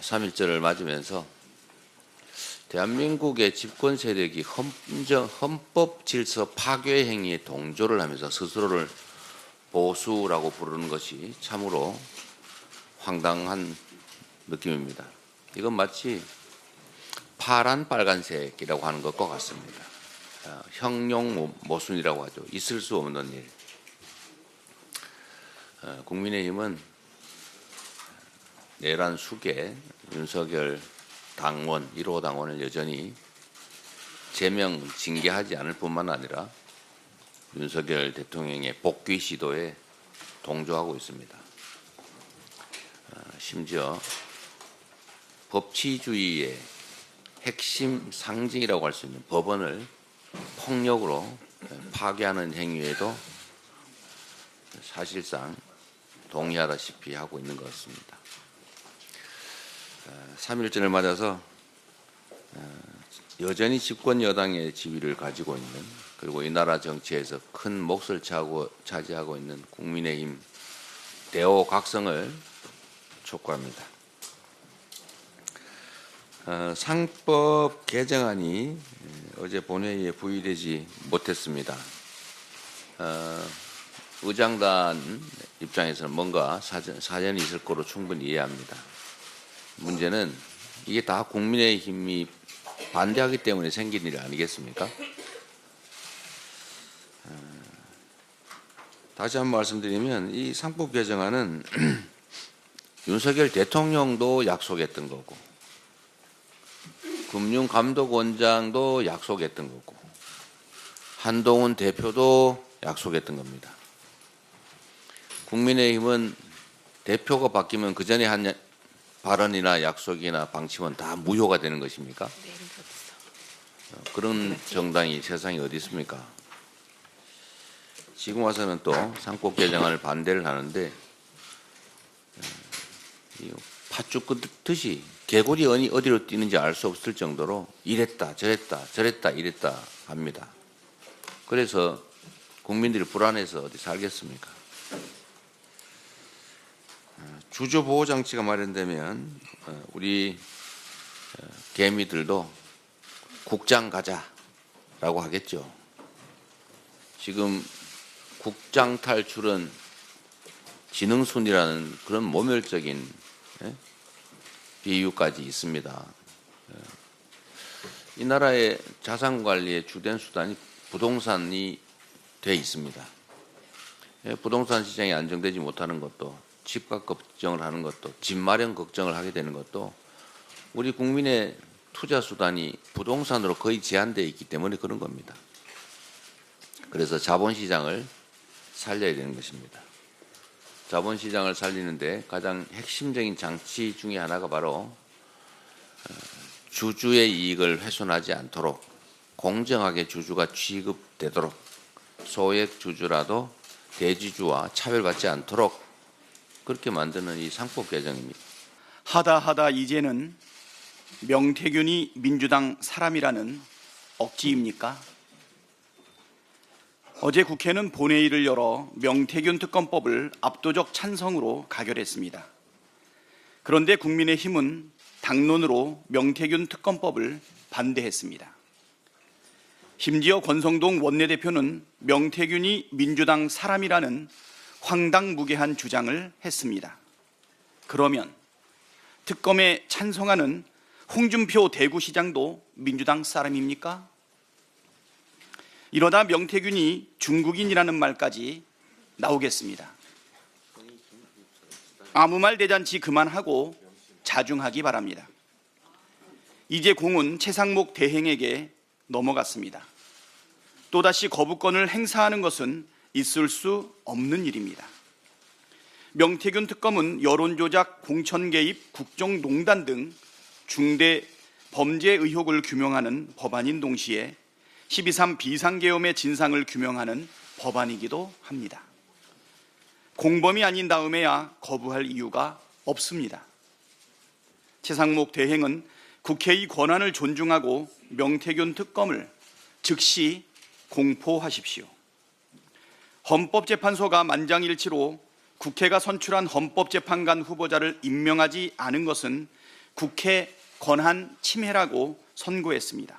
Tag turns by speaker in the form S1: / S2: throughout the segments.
S1: 3.1절을 맞으면서 대한민국의 집권 세력이 헌법 질서 파괴 행위에 동조를 하면서 스스로를 보수라고 부르는 것이 참으로 황당한 느낌입니다. 이건 마치 파란 빨간색이라고 하는 것과 같습니다. 형용 모순이라고 하죠. 있을 수 없는 일. 국민의힘은 내란 수계 윤석열 당원 1호 당원을 여전히 제명 징계하지 않을 뿐만 아니라 윤석열 대통령의 복귀 시도에 동조하고 있습니다. 심지어 법치주의의 핵심 상징이라고 할 수 있는 법원을 폭력으로 파괴하는 행위에도 사실상 동의하다시피 하고 있는 것 같습니다. 3.1절을 맞아서 여전히 집권 여당의 지위를 가지고 있는, 그리고 이 나라 정치에서 큰 몫을 차지하고 있는 국민의힘 대오각성을 촉구합니다. 상법 개정안이 어제 본회의에 부의되지 못했습니다. 의장단 입장에서는 뭔가 사전이 있을 거로 충분히 이해합니다. 문제는 이게 다 국민의힘이 반대하기 때문에 생긴 일 아니겠습니까? 다시 한번 말씀드리면 이 상법 개정안은 윤석열 대통령도 약속했던 거고, 금융감독원장도 약속했던 거고, 한동훈 대표도 약속했던 겁니다. 국민의힘은 대표가 바뀌면 그 전에 한 발언이나 약속이나 방침은 다 무효가 되는 것입니까? 그런 정당이 세상에 어디 있습니까? 지금 와서는 또 상법 개정안을 반대를 하는데 팥죽 끄듯이 개구리 어디로 뛰는지 알 수 없을 정도로 이랬다 저랬다 이랬다 합니다. 그래서 국민들이 불안해서 어디 살겠습니까? 주주보호장치가 마련되면 우리 개미들도 국장 가자라고 하겠죠. 지금 국장 탈출은 지능순이라는 그런 모멸적인 비유까지 있습니다. 이 나라의 자산관리의 주된 수단이 부동산이 돼 있습니다. 부동산 시장이 안정되지 못하는 것도, 집값 걱정을 하는 것도, 집 마련 걱정을 하게 되는 것도 우리 국민의 투자 수단이 부동산으로 거의 제한되어 있기 때문에 그런 겁니다. 그래서 자본시장을 살려야 되는 것입니다. 자본시장을 살리는데 가장 핵심적인 장치 중에 하나가 바로 주주의 이익을 훼손하지 않도록 공정하게 주주가 취급되도록, 소액 주주라도 대주주와 차별받지 않도록 그렇게 만드는 이 상법 개정입니다.
S2: 하다 이제는 명태균이 민주당 사람이라는 억지입니까? 어제 국회는 본회의를 열어 명태균 특검법을 압도적 찬성으로 가결했습니다. 그런데 국민의힘은 당론으로 명태균 특검법을 반대했습니다. 심지어 권성동 원내대표는 명태균이 민주당 사람이라는 황당무계한 주장을 했습니다. 그러면 특검에 찬성하는 홍준표 대구시장도 민주당 사람입니까? 이러다 명태균이 중국인이라는 말까지 나오겠습니다. 아무 말 대잔치 그만하고 자중하기 바랍니다. 이제 공은 최상목 대행에게 넘어갔습니다. 또다시 거부권을 행사하는 것은 있을 수 없는 일입니다. 명태균 특검은 여론조작, 공천 개입, 국정농단 등 중대 범죄 의혹을 규명하는 법안인 동시에 12.3 비상계엄의 진상을 규명하는 법안이기도 합니다. 공범이 아닌 다음에야 거부할 이유가 없습니다. 최상목 대행은 국회의 권한을 존중하고 명태균 특검을 즉시 공포하십시오. 헌법재판소가 만장일치로 국회가 선출한 헌법재판관 후보자를 임명하지 않은 것은 국회 권한 침해라고 선고했습니다.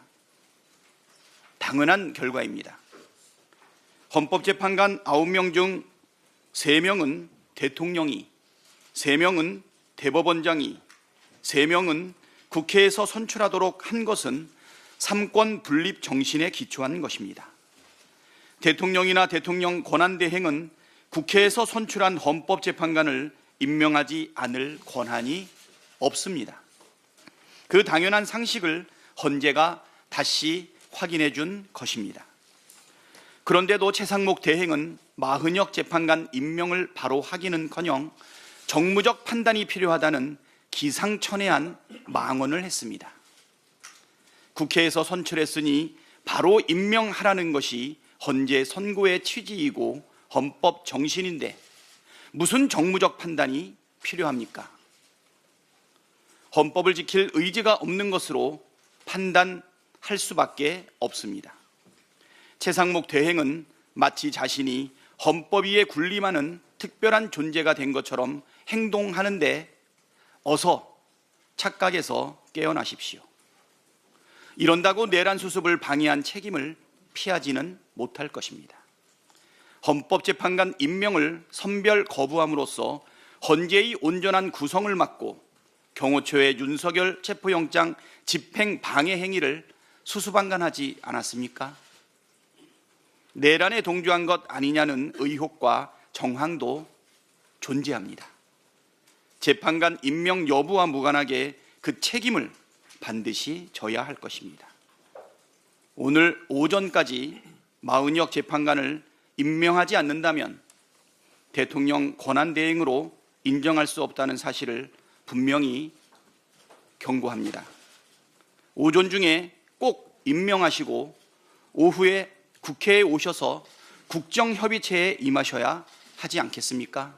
S2: 당연한 결과입니다. 헌법재판관 9명 중 3명은 대통령이, 3명은 대법원장이, 3명은 국회에서 선출하도록 한 것은 삼권 분립 정신에 기초한 것입니다. 대통령이나 대통령 권한대행은 국회에서 선출한 헌법재판관을 임명하지 않을 권한이 없습니다. 그 당연한 상식을 헌재가 다시 확인해 준 것입니다. 그런데도 최상목 대행은 마흔역 재판관 임명을 바로 하기는커녕 정무적 판단이 필요하다는 기상천외한 망언을 했습니다. 국회에서 선출했으니 바로 임명하라는 것이 헌재 선고의 취지이고 헌법 정신인데 무슨 정무적 판단이 필요합니까? 헌법을 지킬 의지가 없는 것으로 판단할 수밖에 없습니다. 최상목 대행은 마치 자신이 헌법 위에 군림하는 특별한 존재가 된 것처럼 행동하는데 어서 착각에서 깨어나십시오. 이런다고 내란 수습을 방해한 책임을 피하지는 못할 것입니다. 헌법재판관 임명을 선별 거부함으로써 헌재의 온전한 구성을 막고 경호처의 윤석열 체포영장 집행 방해 행위를 수수방관하지 않았습니까? 내란에 동조한 것 아니냐는 의혹과 정황도 존재합니다. 재판관 임명 여부와 무관하게 그 책임을 반드시 져야 할 것입니다. 오늘 오전까지 마흔역 재판관을 임명하지 않는다면 대통령 권한대행으로 인정할 수 없다는 사실을 분명히 경고합니다. 오전 중에 꼭 임명하시고 오후에 국회에 오셔서 국정협의체에 임하셔야 하지 않겠습니까?